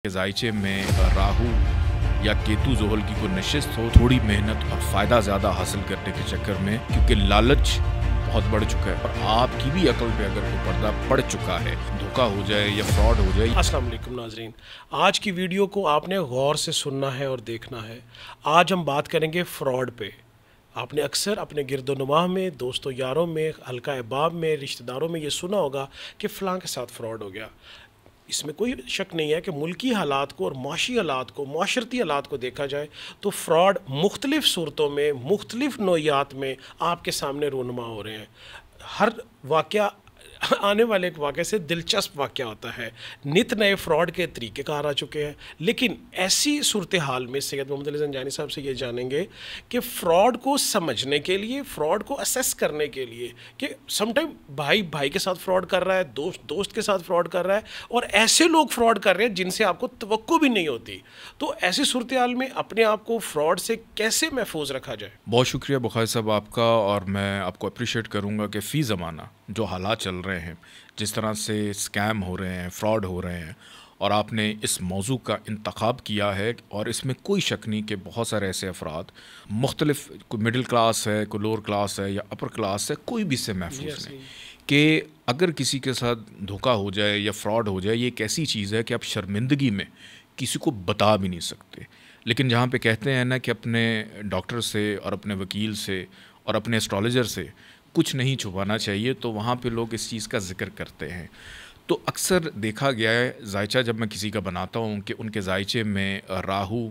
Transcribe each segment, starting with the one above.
ज़ाइचे में राहु या केतु ज़ोहल की कोई नशिस्त हो, थोड़ी मेहनत और फ़ायदा ज़्यादा हासिल करने के चक्कर में, क्योंकि लालच बहुत बढ़ चुका है और आपकी भी अकल पे अगर कोई पर्दा पड़ चुका है, धोखा हो जाए या फ्रॉड हो जाए। अस्सलाम वालेकुम नाज़रीन, आज की वीडियो को आपने गौर से सुनना है और देखना है। आज हम बात करेंगे फ्रॉड पे। आपने अक्सर अपने गिरदोनुमा में, दोस्तों यारों में, हल्का अहबाब में, रिश्तेदारों में ये सुना होगा कि फ़लाँ के साथ फ्रॉड हो गया। इसमें कोई शक नहीं है कि मुल्की हालात को और माशी हालात को, माशरती हालात को देखा जाए तो फ्रॉड मुख्तलिफ़ सूरतों में, मुख्तलिफ़ नोयात में आपके सामने रूनुमा हो रहे हैं। हर वाक़या आने वाले एक वाक़े से दिलचस्प वाक़या होता है। नित नए फ्रॉड के तरीक़ेकार आ चुके हैं, लेकिन ऐसी सूरत हाल में सैयद मोहम्मद अली ज़ंजानी साहब से ये जानेंगे कि फ़्रॉड को समझने के लिए, फ़्रॉड को असेस करने के लिए कि समटाइम भाई भाई के साथ फ्रॉड कर रहा है, दोस्त दोस्त के साथ फ्रॉड कर रहा है और ऐसे लोग फ्रॉड कर रहे हैं जिनसे आपको तवक्को भी नहीं होती। तो ऐसी सूरत हाल में अपने आप को फ्रॉड से कैसे महफूज रखा जाए? बहुत शुक्रिया बुखारी साहब आपका, और मैं आपको अप्रिशिएट करूँगा कि फ़ी ज़माना जो हालात चल रहे हैं, जिस तरह से स्कैम हो रहे हैं, फ्रॉड हो रहे हैं, और आपने इस मौजू का इंतखाब किया है, और इसमें कोई शक नहीं कि बहुत सारे ऐसे अफराद मुख्तलिफ, कोई मिडिल क्लास है, कोई लोअर क्लास है या अपर क्लास है, कोई भी इससे महफूज नहीं कि अगर किसी के साथ धोखा हो जाए या फ्रॉड हो जाए, ये एक ऐसी चीज़ है कि आप शर्मिंदगी में किसी को बता भी नहीं सकते। लेकिन जहाँ पे कहते हैं ना कि अपने डॉक्टर से और अपने वकील से और अपने एस्ट्रोलॉजर से कुछ नहीं छुपाना चाहिए, तो वहाँ पे लोग इस चीज़ का जिक्र करते हैं। तो अक्सर देखा गया है, जायचा जब मैं किसी का बनाता हूँ कि उनके जायचे में राहु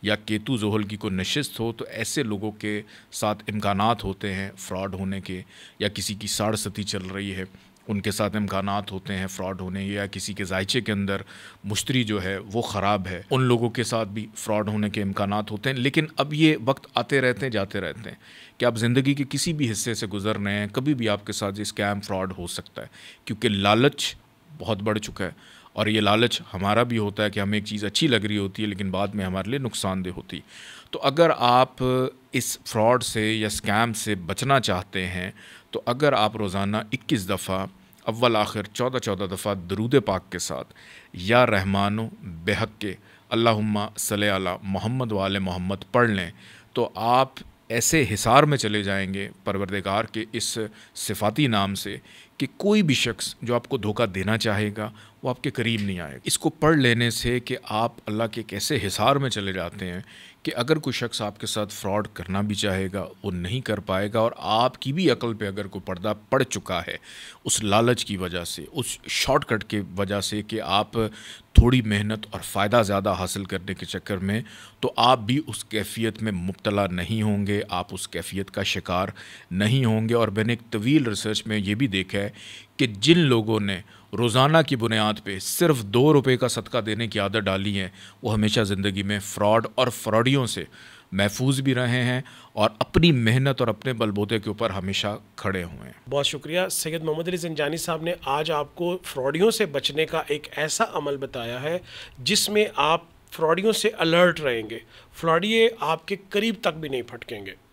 या केतु ज़ोहल की कोई नशिस्त हो, तो ऐसे लोगों के साथ इम्कानात होते हैं फ्रॉड होने के, या किसी की साढ़ सती चल रही है उनके साथ इम्कानात होते हैं फ्रॉड होने, या किसी के जायचे के अंदर मुश्तरी जो है वो ख़राब है, उन लोगों के साथ भी फ्रॉड होने के इम्कानात होते हैं। लेकिन अब ये वक्त आते रहते हैं, जाते रहते हैं कि आप ज़िंदगी के किसी भी हिस्से से गुजर रहे हैं, कभी भी आपके साथ ये स्कैम फ्रॉड हो सकता है, क्योंकि लालच बहुत बढ़ चुका है। और ये लालच हमारा भी होता है कि हमें एक चीज़ अच्छी लग रही होती है लेकिन बाद में हमारे लिए नुकसानदेह होती। तो अगर आप इस फ्रॉड से या स्कैम से बचना चाहते हैं, तो अगर आप रोज़ाना 21 दफ़ा अव्वल आखिर 14 दफ़ा दरूद पाक के साथ या रहमानो बेहक के अल्लाहुम्मा सल्ले अला मोहम्मद वाले मोहम्मद पढ़ लें, तो आप ऐसे हिसार में चले जाएंगे परवरदिगार के इस सिफाती नाम से कि कोई भी शख्स जो आपको धोखा देना चाहेगा वो आपके करीब नहीं आएगा। इसको पढ़ लेने से कि आप अल्लाह के कैसे हिसार में चले जाते हैं कि अगर कोई शख्स आपके साथ फ्रॉड करना भी चाहेगा वो नहीं कर पाएगा, और आपकी भी अकल पे अगर कोई पर्दा पड़ चुका है उस लालच की वजह से, उस शॉर्टकट के वजह से कि आप थोड़ी मेहनत और फ़ायदा ज़्यादा हासिल करने के चक्कर में, तो आप भी उस कैफ़ियत में मुब्तला नहीं होंगे, आप उस कैफ़ियत का शिकार नहीं होंगे। और मैंने एक तवील रिसर्च में ये भी देखा है कि जिन लोगों ने रोज़ाना की बुनियाद पे सिर्फ 2 रुपए का सदका देने की आदत डाली है, वो हमेशा ज़िंदगी में फ़्रॉड और फ्रॉडियों से महफूज भी रहे हैं और अपनी मेहनत और अपने बलबूते के ऊपर हमेशा खड़े हुए हैं। बहुत शुक्रिया। सैयद मोहम्मद अली ज़ंजानी साहब ने आज आपको फ्रॉडियों से बचने का एक ऐसा अमल बताया है जिसमें आप फ्रॉडियों से अलर्ट रहेंगे, फ्रॉडिये आपके करीब तक भी नहीं फटकेंगे।